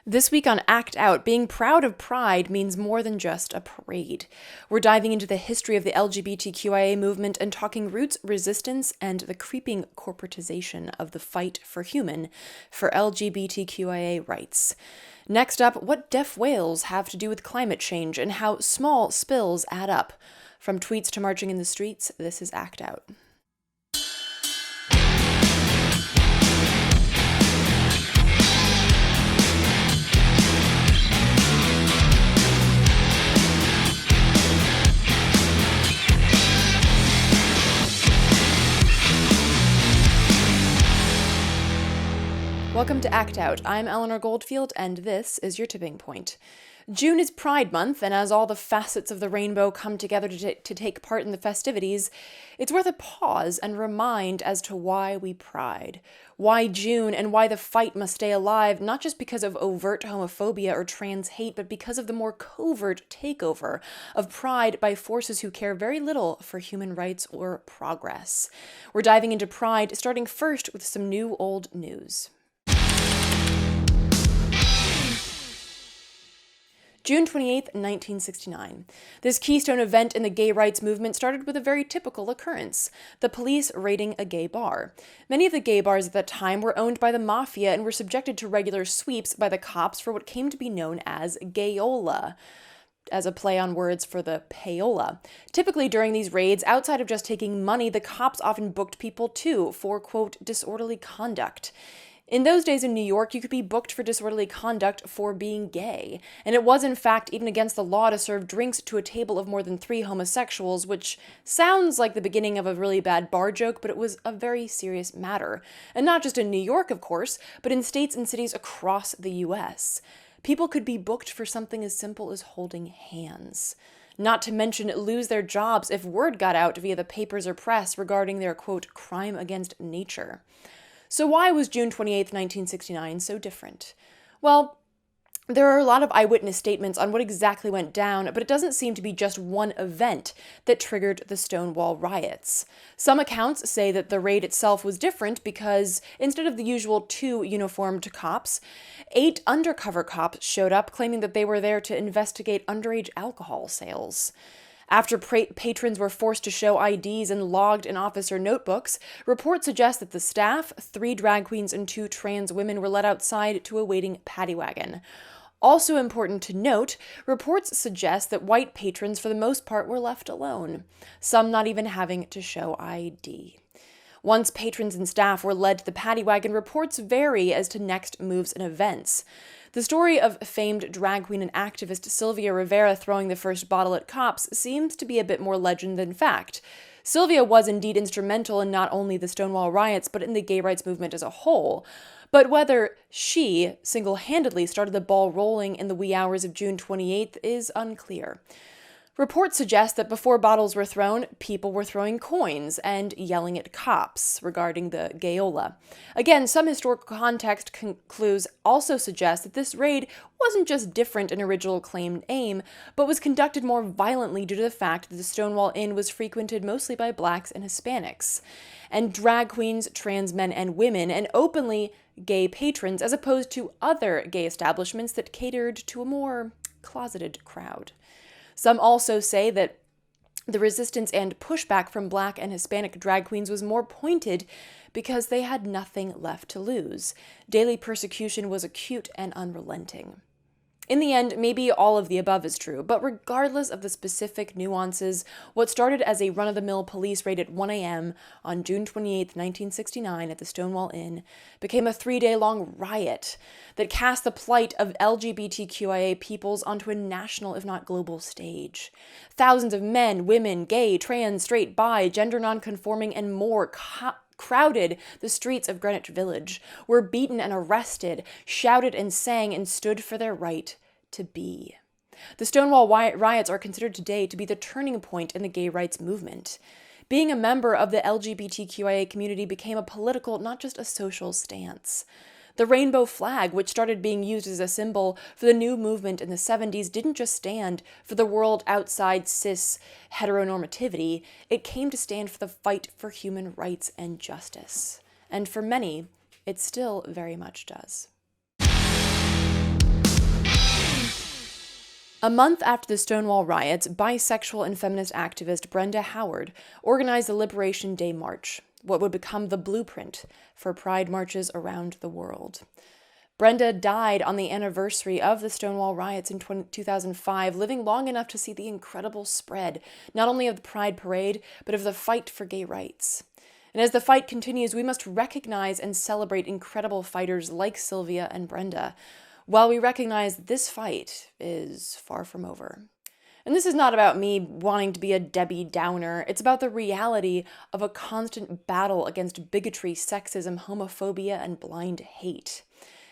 This week on Act Out, being proud of Pride means more than just a parade. We're diving into the history of the LGBTQIA movement and talking roots, resistance, and the creeping corporatization of the fight for LGBTQIA rights. Next up, what deaf whales have to do with climate change and how small spills add up. From tweets to marching in the streets, this is Act Out. Welcome to Act Out. I'm Eleanor Goldfield, and this is your tipping point. June is Pride Month, and as all the facets of the rainbow come together to take part in the festivities, it's worth a pause and remind as to why we pride. Why June, and why the fight must stay alive, not just because of overt homophobia or trans hate, but because of the more covert takeover of pride by forces who care very little for human rights or progress. We're diving into Pride, starting first with some new old news. June 28, 1969. This keystone event in the gay rights movement started with a very typical occurrence: the police raiding a gay bar. Many of the gay bars at that time were owned by the mafia and were subjected to regular sweeps by the cops for what came to be known as gayola, as a play on words for the payola. Typically during these raids, outside of just taking money, the cops often booked people too for, quote, disorderly conduct. In those days in New York, you could be booked for disorderly conduct for being gay, and it was in fact even against the law to serve drinks to a table of more than 3 homosexuals, which sounds like the beginning of a really bad bar joke, but it was a very serious matter. And not just in New York, of course, but in states and cities across the US. People could be booked for something as simple as holding hands. Not to mention lose their jobs if word got out via the papers or press regarding their, quote, crime against nature. So why was June 28, 1969 so different? Well, there are a lot of eyewitness statements on what exactly went down, but it doesn't seem to be just one event that triggered the Stonewall riots. Some accounts say that the raid itself was different because instead of the usual 2 uniformed cops, 8 undercover cops showed up claiming that they were there to investigate underage alcohol sales. After patrons were forced to show IDs and logged in officer notebooks, reports suggest that the staff, 3 drag queens and 2 trans women were led outside to a waiting paddy wagon. Also important to note, reports suggest that white patrons for the most part were left alone, some not even having to show ID. Once patrons and staff were led to the paddy wagon, reports vary as to next moves and events. The story of famed drag queen and activist Sylvia Rivera throwing the first bottle at cops seems to be a bit more legend than fact. Sylvia was indeed instrumental in not only the Stonewall riots, but in the gay rights movement as a whole. But whether she single-handedly started the ball rolling in the wee hours of June 28th is unclear. Reports suggest that before bottles were thrown, people were throwing coins and yelling at cops regarding the gayola. Again, some historical context clues also suggest that this raid wasn't just different in original claimed aim, but was conducted more violently due to the fact that the Stonewall Inn was frequented mostly by blacks and Hispanics, and drag queens, trans men and women, and openly gay patrons, as opposed to other gay establishments that catered to a more closeted crowd. Some also say that the resistance and pushback from black and Hispanic drag queens was more pointed because they had nothing left to lose. Daily persecution was acute and unrelenting. In the end, maybe all of the above is true, but regardless of the specific nuances, what started as a run-of-the-mill police raid at 1 a.m. on June 28, 1969 at the Stonewall Inn became a 3-day-long riot that cast the plight of LGBTQIA peoples onto a national, if not global, stage. Thousands of men, women, gay, trans, straight, bi, gender non-conforming, and more crowded the streets of Greenwich Village, were beaten and arrested, shouted and sang, and stood for their right to be. The Stonewall riots are considered today to be the turning point in the gay rights movement. Being a member of the LGBTQIA community became a political, not just a social stance. The rainbow flag, which started being used as a symbol for the new movement in the 70s, didn't just stand for the world outside cis heteronormativity, it came to stand for the fight for human rights and justice. And for many, it still very much does. A month after the Stonewall riots, bisexual and feminist activist Brenda Howard organized the Liberation Day March, what would become the blueprint for pride marches around the world. Brenda died on the anniversary of the Stonewall riots in 2005, living long enough to see the incredible spread, not only of the Pride Parade, but of the fight for gay rights. And as the fight continues, we must recognize and celebrate incredible fighters like Sylvia and Brenda, while we recognize that this fight is far from over. And this is not about me wanting to be a Debbie Downer. It's about the reality of a constant battle against bigotry, sexism, homophobia, and blind hate.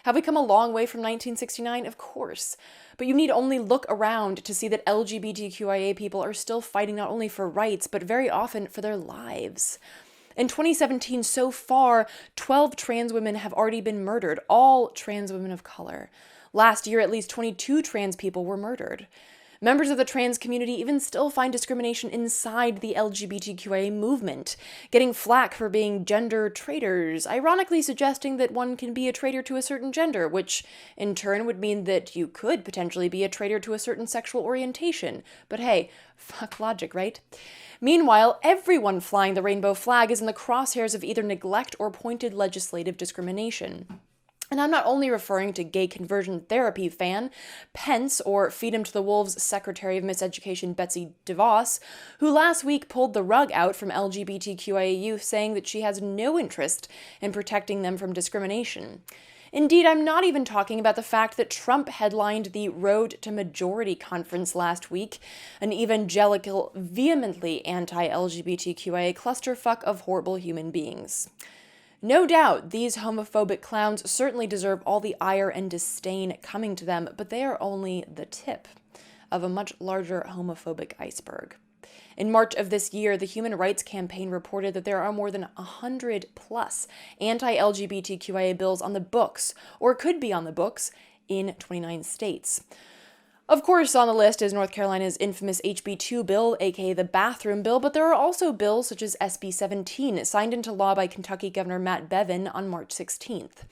Have we come a long way from 1969? Of course. But you need only look around to see that LGBTQIA people are still fighting not only for rights, but very often for their lives. In 2017, so far, 12 trans women have already been murdered, all trans women of color. Last year, at least 22 trans people were murdered. Members of the trans community even still find discrimination inside the LGBTQIA movement, getting flack for being gender traitors, ironically suggesting that one can be a traitor to a certain gender, which in turn would mean that you could potentially be a traitor to a certain sexual orientation. But hey, fuck logic, right? Meanwhile, everyone flying the rainbow flag is in the crosshairs of either neglect or pointed legislative discrimination. And I'm not only referring to gay conversion therapy fan Pence or Feed Him to the Wolves Secretary of Miseducation Betsy DeVos, who last week pulled the rug out from LGBTQIA youth, saying that she has no interest in protecting them from discrimination. Indeed, I'm not even talking about the fact that Trump headlined the Road to Majority conference last week, an evangelical, vehemently anti-LGBTQIA clusterfuck of horrible human beings. No doubt, these homophobic clowns certainly deserve all the ire and disdain coming to them, but they are only the tip of a much larger homophobic iceberg. In March of this year, the Human Rights Campaign reported that there are more than 100 plus anti-LGBTQIA bills on the books, or could be on the books, in 29 states. Of course, on the list is North Carolina's infamous HB 2 bill, aka the bathroom bill, but there are also bills such as SB 17, signed into law by Kentucky Governor Matt Bevin on March 16th.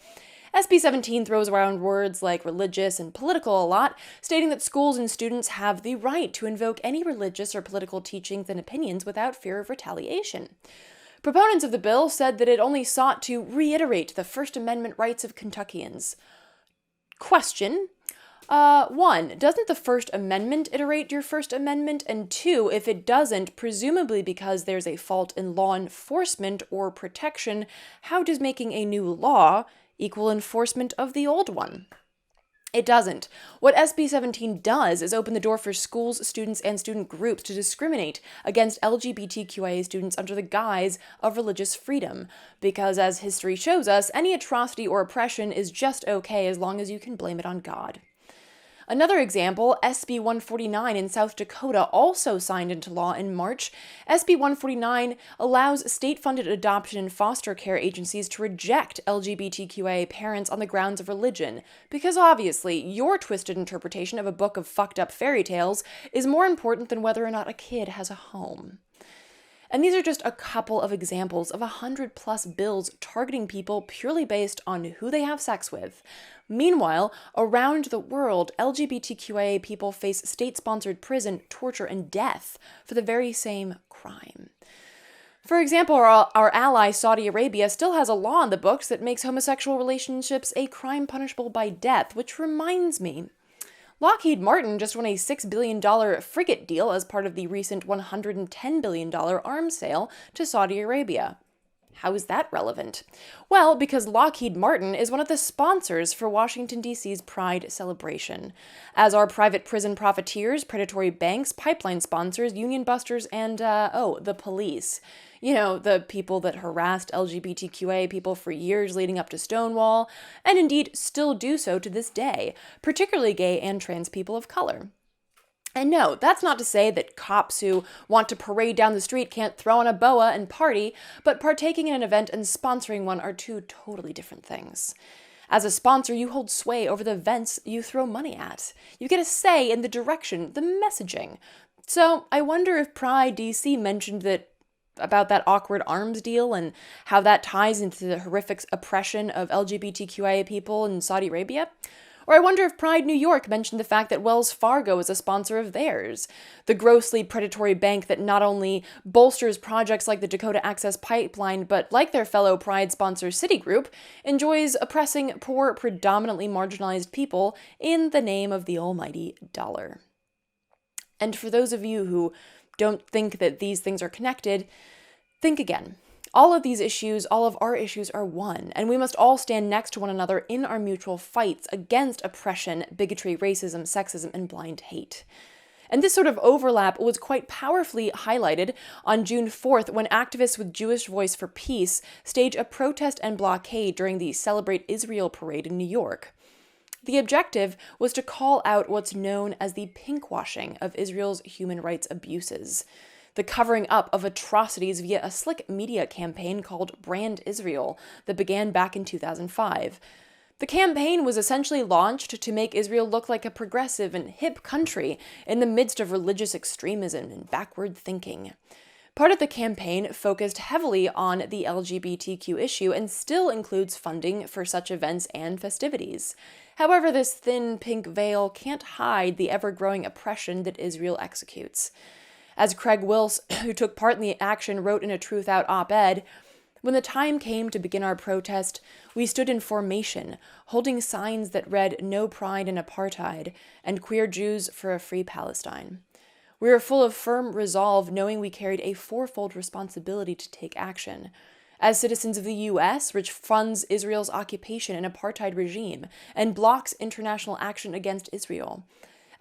SB 17 throws around words like religious and political a lot, stating that schools and students have the right to invoke any religious or political teachings and opinions without fear of retaliation. Proponents of the bill said that it only sought to reiterate the First Amendment rights of Kentuckians. Question. 1, doesn't the First Amendment iterate your First Amendment? And 2, if it doesn't, presumably because there's a fault in law enforcement or protection, how does making a new law equal enforcement of the old one? It doesn't. What SB 17 does is open the door for schools, students, and student groups to discriminate against LGBTQIA students under the guise of religious freedom, because as history shows us, any atrocity or oppression is just okay as long as you can blame it on God. Another example, SB 149 in South Dakota, also signed into law in March. SB 149 allows state-funded adoption and foster care agencies to reject LGBTQIA parents on the grounds of religion, because obviously your twisted interpretation of a book of fucked up fairy tales is more important than whether or not a kid has a home. And these are just a couple of examples of 100 plus bills targeting people purely based on who they have sex with. Meanwhile, around the world, LGBTQIA people face state-sponsored prison, torture, and death for the very same crime. For example, our ally Saudi Arabia still has a law on the books that makes homosexual relationships a crime punishable by death, which reminds me, Lockheed Martin just won a $6 billion frigate deal as part of the recent $110 billion arms sale to Saudi Arabia. How is that relevant? Well, because Lockheed Martin is one of the sponsors for Washington, D.C.'s Pride celebration, as are private prison profiteers, predatory banks, pipeline sponsors, union busters, and, the police. You know, the people that harassed LGBTQA people for years leading up to Stonewall, and indeed still do so to this day, particularly gay and trans people of color. And no, that's not to say that cops who want to parade down the street can't throw on a boa and party, but partaking in an event and sponsoring one are two totally different things. As a sponsor, you hold sway over the events you throw money at. You get a say in the direction, the messaging. So I wonder if Pride DC mentioned about that awkward arms deal and how that ties into the horrific oppression of LGBTQIA people in Saudi Arabia. Or I wonder if Pride New York mentioned the fact that Wells Fargo is a sponsor of theirs, the grossly predatory bank that not only bolsters projects like the Dakota Access Pipeline, but like their fellow Pride sponsor Citigroup, enjoys oppressing poor, predominantly marginalized people in the name of the almighty dollar. And for those of you who don't think that these things are connected, think again. All of these issues, all of our issues are one, and we must all stand next to one another in our mutual fights against oppression, bigotry, racism, sexism, and blind hate. And this sort of overlap was quite powerfully highlighted on June 4th when activists with Jewish Voice for Peace staged a protest and blockade during the Celebrate Israel parade in New York. The objective was to call out what's known as the pinkwashing of Israel's human rights abuses, the covering up of atrocities via a slick media campaign called Brand Israel that began back in 2005. The campaign was essentially launched to make Israel look like a progressive and hip country in the midst of religious extremism and backward thinking. Part of the campaign focused heavily on the LGBTQ issue and still includes funding for such events and festivities. However, this thin pink veil can't hide the ever-growing oppression that Israel executes. As Craig Wills, who took part in the action, wrote in a Truth Out op-ed, "When the time came to begin our protest, we stood in formation, holding signs that read 'No Pride in Apartheid' and 'Queer Jews for a Free Palestine.' We were full of firm resolve, knowing we carried a fourfold responsibility to take action. As citizens of the U.S., which funds Israel's occupation and apartheid regime and blocks international action against Israel.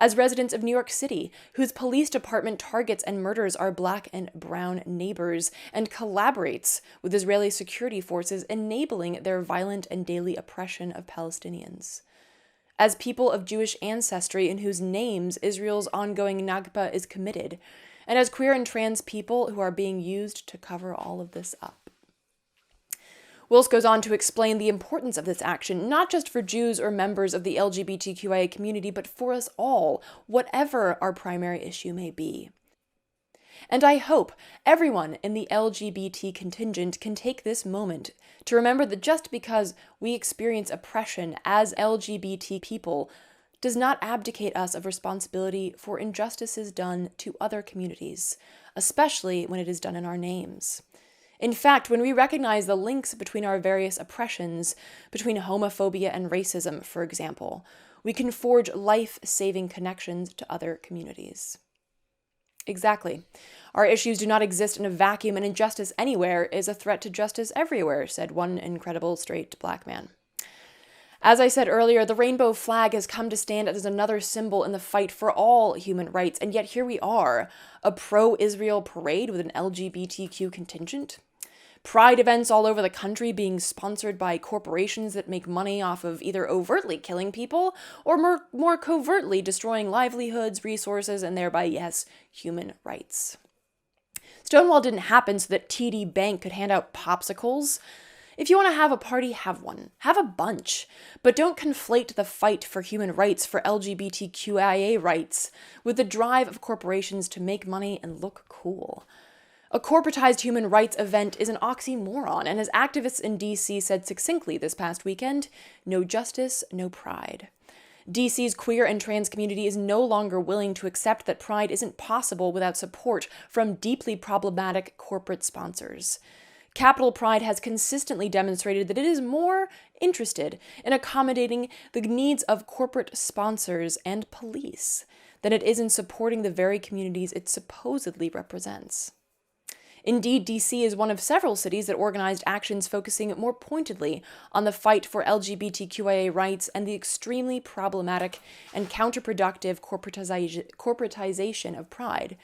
As residents of New York City, whose police department targets and murders our Black and brown neighbors and collaborates with Israeli security forces, enabling their violent and daily oppression of Palestinians. As people of Jewish ancestry in whose names Israel's ongoing Nakba is committed, and as queer and trans people who are being used to cover all of this up." Wills goes on to explain the importance of this action, not just for Jews or members of the LGBTQIA community, but for us all, whatever our primary issue may be. And I hope everyone in the LGBT contingent can take this moment to remember that just because we experience oppression as LGBT people does not abdicate us of responsibility for injustices done to other communities, especially when it is done in our names. In fact, when we recognize the links between our various oppressions, between homophobia and racism, for example, we can forge life-saving connections to other communities. Exactly. Our issues do not exist in a vacuum, and injustice anywhere is a threat to justice everywhere, said one incredible straight Black man. As I said earlier, the rainbow flag has come to stand as another symbol in the fight for all human rights, and yet here we are, a pro-Israel parade with an LGBTQ contingent. Pride events all over the country being sponsored by corporations that make money off of either overtly killing people or more covertly destroying livelihoods, resources, and thereby, yes, human rights. Stonewall didn't happen so that TD Bank could hand out popsicles. If you want to have a party, have one. Have a bunch. But don't conflate the fight for human rights, for LGBTQIA rights, with the drive of corporations to make money and look cool. A corporatized human rights event is an oxymoron, and as activists in D.C. said succinctly this past weekend, no justice, no pride. D.C.'s queer and trans community is no longer willing to accept that pride isn't possible without support from deeply problematic corporate sponsors. Capital Pride has consistently demonstrated that it is more interested in accommodating the needs of corporate sponsors and police than it is in supporting the very communities it supposedly represents. Indeed, D.C. is one of several cities that organized actions focusing more pointedly on the fight for LGBTQIA rights and the extremely problematic and counterproductive corporatization of Pride.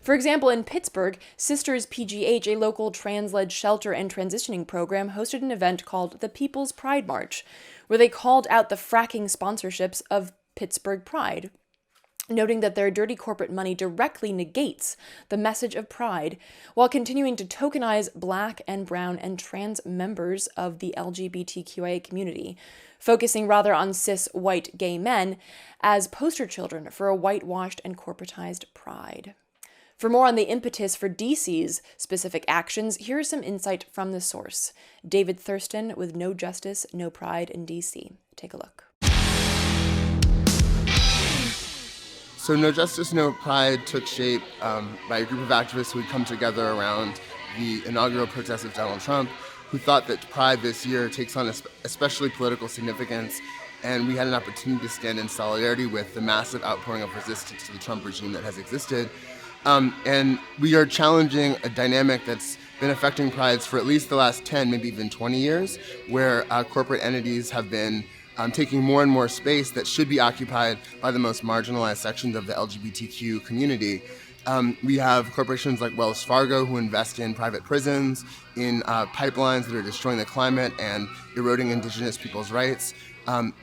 For example, in Pittsburgh, Sisters PGH, a local trans-led shelter and transitioning program, hosted an event called the People's Pride March, where they called out the fracking sponsorships of Pittsburgh Pride, noting that their dirty corporate money directly negates the message of pride, while continuing to tokenize Black and brown and trans members of the LGBTQIA community, focusing rather on cis white gay men as poster children for a whitewashed and corporatized pride. For more on the impetus for DC's specific actions, here's some insight from the source. David Thurston with No Justice, No Pride in DC. Take a look. So No Justice, No Pride took shape by a group of activists who had come together around the inaugural protest of Donald Trump, who thought that Pride this year takes on especially political significance, and we had an opportunity to stand in solidarity with the massive outpouring of resistance to the Trump regime that has existed. And we are challenging a dynamic that's been affecting prides for at least the last 10, maybe even 20 years, where corporate entities have been taking more and more space that should be occupied by the most marginalized sections of the LGBTQ community. We have corporations like Wells Fargo who invest in private prisons, in pipelines that are destroying the climate and eroding indigenous people's rights.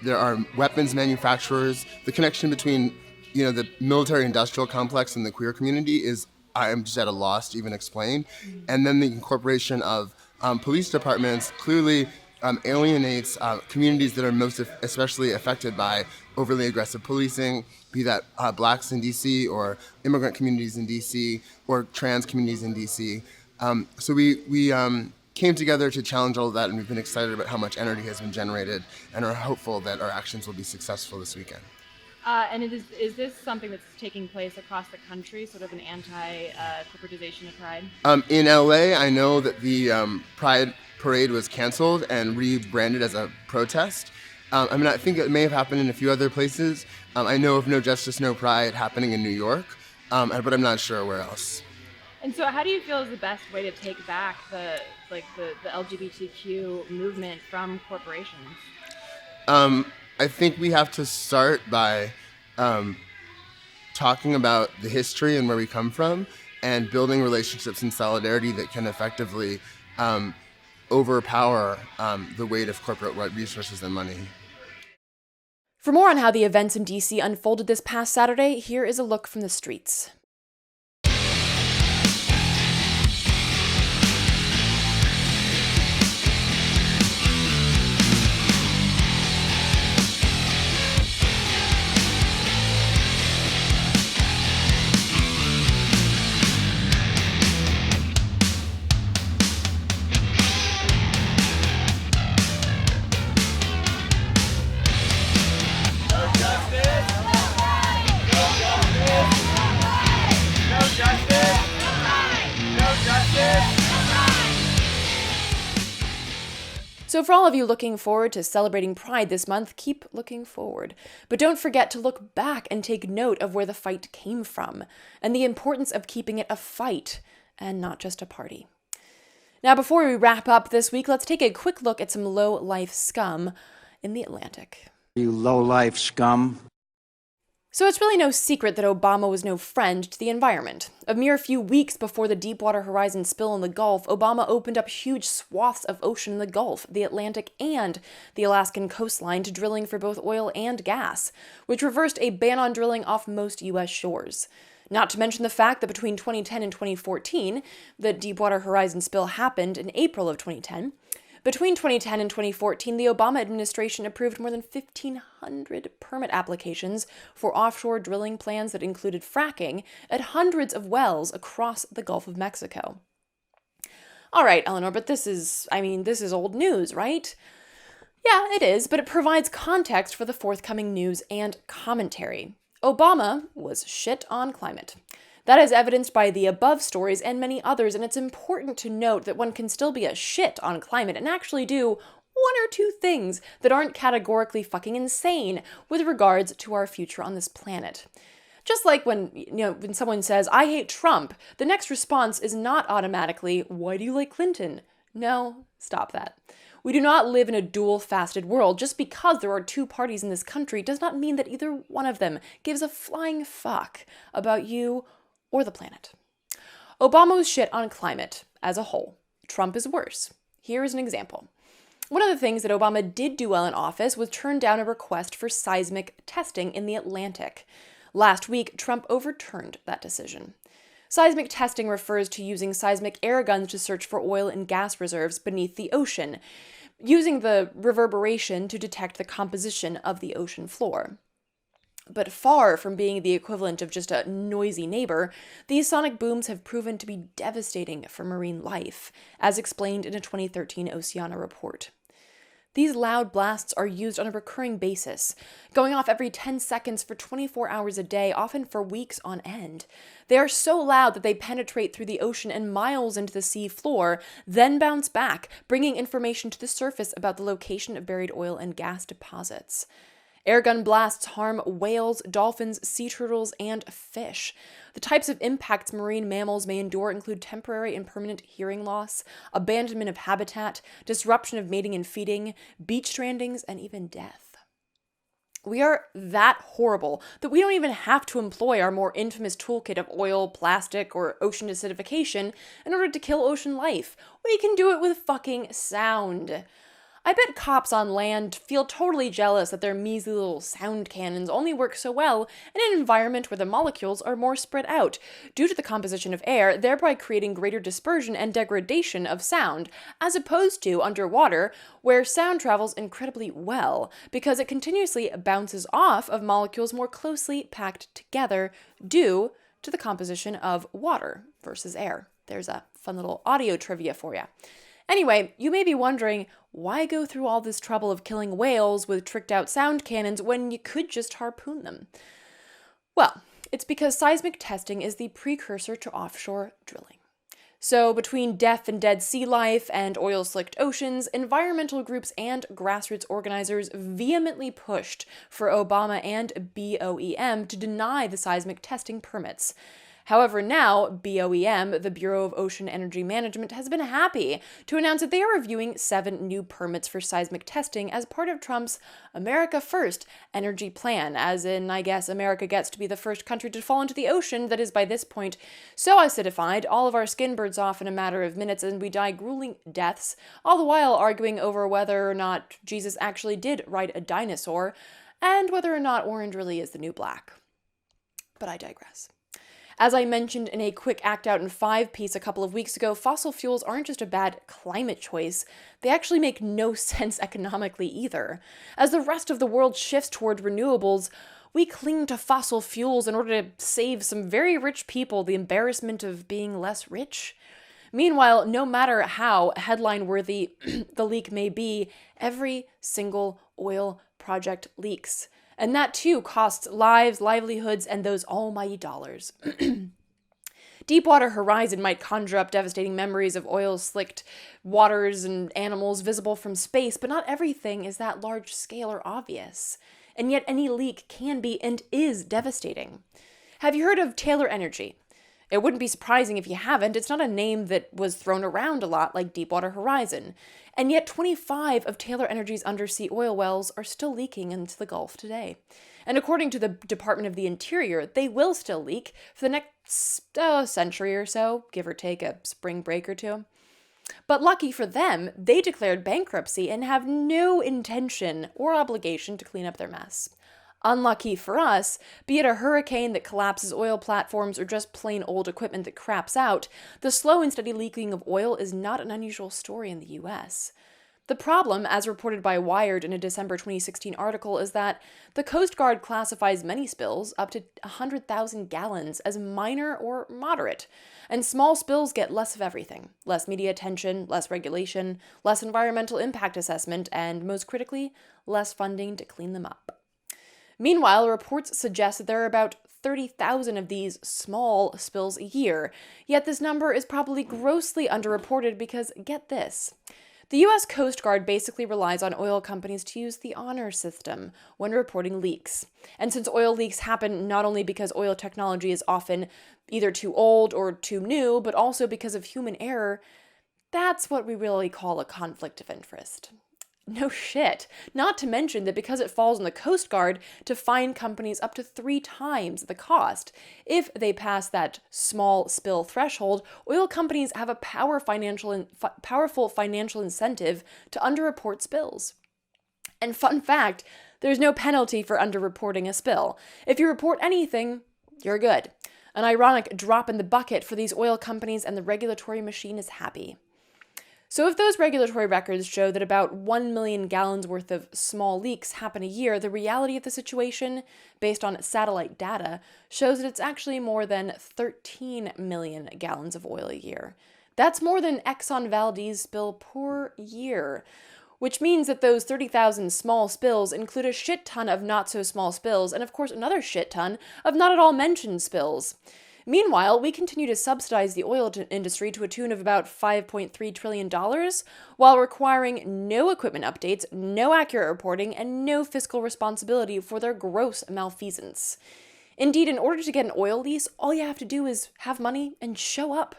There are weapons manufacturers. The connection between the military-industrial complex and the queer community is, I'm just at a loss to even explain. And then the incorporation of police departments clearly alienates communities that are most especially affected by overly aggressive policing, be that blacks in DC or immigrant communities in DC or trans communities in DC. So we came together to challenge all of that, and we've been excited about how much energy has been generated and are hopeful that our actions will be successful this weekend. And is this something that's taking place across the country, sort of an anti-corporatization of Pride? In LA, I know that the Pride Parade was canceled and rebranded as a protest. I think it may have happened in a few other places. I know of No Justice, No Pride happening in New York, but I'm not sure where else. And so how do you feel is the best way to take back the LGBTQ movement from corporations? I think we have to start by talking about the history and where we come from and building relationships and solidarity that can effectively overpower the weight of corporate resources and money. For more on how the events in DC unfolded this past Saturday, here is a look from the streets. So for all of you looking forward to celebrating Pride this month, keep looking forward. But don't forget to look back and take note of where the fight came from, and the importance of keeping it a fight and not just a party. Now, before we wrap up this week, let's take a quick look at some low-life scum in the Atlantic. You low-life scum. So it's really no secret that Obama was no friend to the environment. A mere few weeks before the Deepwater Horizon spill in the Gulf, Obama opened up huge swaths of ocean in the Gulf, the Atlantic, and the Alaskan coastline to drilling for both oil and gas, which reversed a ban on drilling off most U.S. shores. Not to mention the fact that between 2010 and 2014, the Deepwater Horizon spill happened in April of 2010. Between 2010 and 2014, the Obama administration approved more than 1,500 permit applications for offshore drilling plans that included fracking at hundreds of wells across the Gulf of Mexico. All right, Eleanor, but this is old news, right? Yeah, it is, but it provides context for the forthcoming news and commentary. Obama was shit on climate. That is evidenced by the above stories and many others, and it's important to note that one can still be a shit on climate and actually do one or two things that aren't categorically fucking insane with regards to our future on this planet. Just like when someone says, "I hate Trump," the next response is not automatically, "Why do you like Clinton?" No, stop that. We do not live in a dual-faceted world. Just because there are two parties in this country does not mean that either one of them gives a flying fuck about you or the planet. Obama was shit on climate as a whole. Trump is worse. Here is an example. One of the things that Obama did do well in office was turn down a request for seismic testing in the Atlantic. Last week, Trump overturned that decision. Seismic testing refers to using seismic air guns to search for oil and gas reserves beneath the ocean, using the reverberation to detect the composition of the ocean floor. But far from being the equivalent of just a noisy neighbor, these sonic booms have proven to be devastating for marine life, as explained in a 2013 Oceana report. These loud blasts are used on a recurring basis, going off every 10 seconds for 24 hours a day, often for weeks on end. They are so loud that they penetrate through the ocean and miles into the sea floor, then bounce back, bringing information to the surface about the location of buried oil and gas deposits. Airgun blasts harm whales, dolphins, sea turtles, and fish. The types of impacts marine mammals may endure include temporary and permanent hearing loss, abandonment of habitat, disruption of mating and feeding, beach strandings, and even death. We are that horrible that we don't even have to employ our more infamous toolkit of oil, plastic, or ocean acidification in order to kill ocean life. We can do it with fucking sound. I bet cops on land feel totally jealous that their measly little sound cannons only work so well in an environment where the molecules are more spread out, due to the composition of air, thereby creating greater dispersion and degradation of sound, as opposed to underwater, where sound travels incredibly well, because it continuously bounces off of molecules more closely packed together due to the composition of water versus air. There's a fun little audio trivia for you. Anyway, you may be wondering, why go through all this trouble of killing whales with tricked out sound cannons when you could just harpoon them? Well, it's because seismic testing is the precursor to offshore drilling. So between deaf and dead sea life and oil-slicked oceans, environmental groups and grassroots organizers vehemently pushed for Obama and BOEM to deny the seismic testing permits. However, now, BOEM, the Bureau of Ocean Energy Management, has been happy to announce that they are reviewing 7 new permits for seismic testing as part of Trump's America First energy plan, as in, I guess, America gets to be the first country to fall into the ocean that is by this point so acidified, all of our skin burns off in a matter of minutes and we die grueling deaths, all the while arguing over whether or not Jesus actually did ride a dinosaur, and whether or not orange really is the new black. But I digress. As I mentioned in a quick Act Out in 5 piece a couple of weeks ago, fossil fuels aren't just a bad climate choice, they actually make no sense economically either. As the rest of the world shifts toward renewables, we cling to fossil fuels in order to save some very rich people the embarrassment of being less rich. Meanwhile, no matter how headline-worthy the leak may be, every single oil project leaks. And that too costs lives, livelihoods, and those almighty dollars. Deepwater Horizon might conjure up devastating memories of oil-slicked waters and animals visible from space, but not everything is that large scale or obvious. And yet any leak can be and is devastating. Have you heard of Taylor Energy? It wouldn't be surprising if you haven't. It's not a name that was thrown around a lot like Deepwater Horizon. And yet 25 of Taylor Energy's undersea oil wells are still leaking into the Gulf today. And according to the Department of the Interior, they will still leak for the next century or so, give or take a spring break or two. But lucky for them, they declared bankruptcy and have no intention or obligation to clean up their mess. Unlucky for us, be it a hurricane that collapses oil platforms or just plain old equipment that craps out, the slow and steady leaking of oil is not an unusual story in the US. The problem, as reported by Wired in a December 2016 article, is that the Coast Guard classifies many spills, up to 100,000 gallons, as minor or moderate, and small spills get less of everything. Less media attention, less regulation, less environmental impact assessment, and most critically, less funding to clean them up. Meanwhile, reports suggest that there are about 30,000 of these small spills a year, yet this number is probably grossly underreported because, get this, the U.S. Coast Guard basically relies on oil companies to use the honor system when reporting leaks. And since oil leaks happen not only because oil technology is often either too old or too new, but also because of human error, that's what we really call a conflict of interest. No shit. Not to mention that because it falls on the Coast Guard to fine companies up to 3 times the cost. If they pass that small spill threshold, oil companies have a powerful financial incentive to underreport spills. And fun fact, there's no penalty for underreporting a spill. If you report anything, you're good. An ironic drop in the bucket for these oil companies, and the regulatory machine is happy. So if those regulatory records show that about 1 million gallons worth of small leaks happen a year, the reality of the situation, based on satellite data, shows that it's actually more than 13 million gallons of oil a year. That's more than Exxon Valdez spill per year. which means that those 30,000 small spills include a shit ton of not-so-small spills, and of course another shit ton of not-at-all-mentioned spills. Meanwhile, we continue to subsidize the oil industry to a tune of about $5.3 trillion, while requiring no equipment updates, no accurate reporting, and no fiscal responsibility for their gross malfeasance. Indeed, in order to get an oil lease, all you have to do is have money and show up.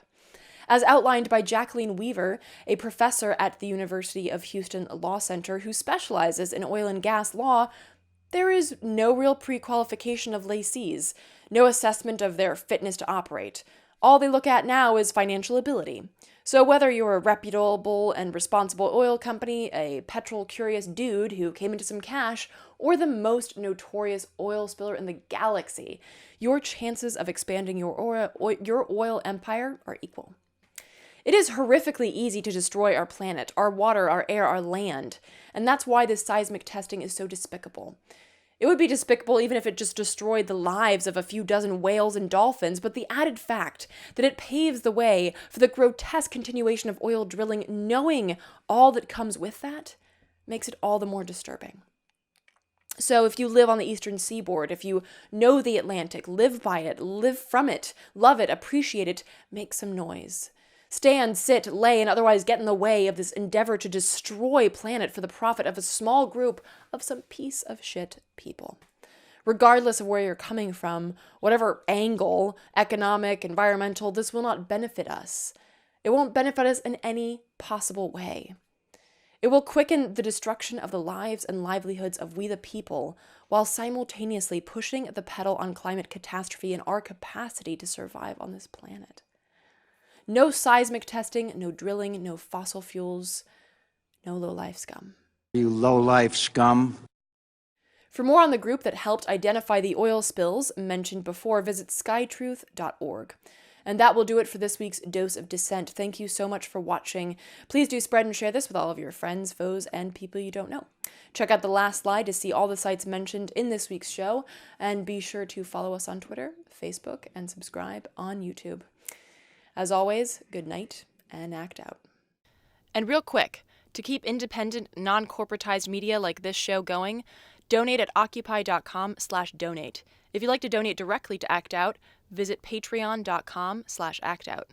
As outlined by Jacqueline Weaver, a professor at the University of Houston Law Center who specializes in oil and gas law, there is no real pre-qualification of lessees, no assessment of their fitness to operate. All they look at now is financial ability. So whether you're a reputable and responsible oil company, a petrol-curious dude who came into some cash, or the most notorious oil spiller in the galaxy, your chances of expanding your oil empire are equal. It is horrifically easy to destroy our planet, our water, our air, our land, and that's why this seismic testing is so despicable. It would be despicable even if it just destroyed the lives of a few dozen whales and dolphins, but the added fact that it paves the way for the grotesque continuation of oil drilling, knowing all that comes with that, makes it all the more disturbing. So if you live on the eastern seaboard, if you know the Atlantic, live by it, live from it, love it, appreciate it, make some noise. Stand, sit, lay, and otherwise get in the way of this endeavor to destroy planet for the profit of a small group of some piece of shit people. Regardless of where you're coming from, whatever angle, economic, environmental, this will not benefit us. It won't benefit us in any possible way. It will quicken the destruction of the lives and livelihoods of we the people, while simultaneously pushing the pedal on climate catastrophe and our capacity to survive on this planet. No seismic testing, no drilling, no fossil fuels, no low-life scum. You low-life scum. For more on the group that helped identify the oil spills mentioned before, visit skytruth.org. And that will do it for this week's Dose of Dissent. Thank you so much for watching. Please do spread and share this with all of your friends, foes, and people you don't know. Check out the last slide to see all the sites mentioned in this week's show, and be sure to follow us on Twitter, Facebook, and subscribe on YouTube. As always, good night and act out. And real quick, to keep independent, non-corporatized media like this show going, donate at Occupy.com/donate. If you'd like to donate directly to Act Out, visit Patreon.com/actout.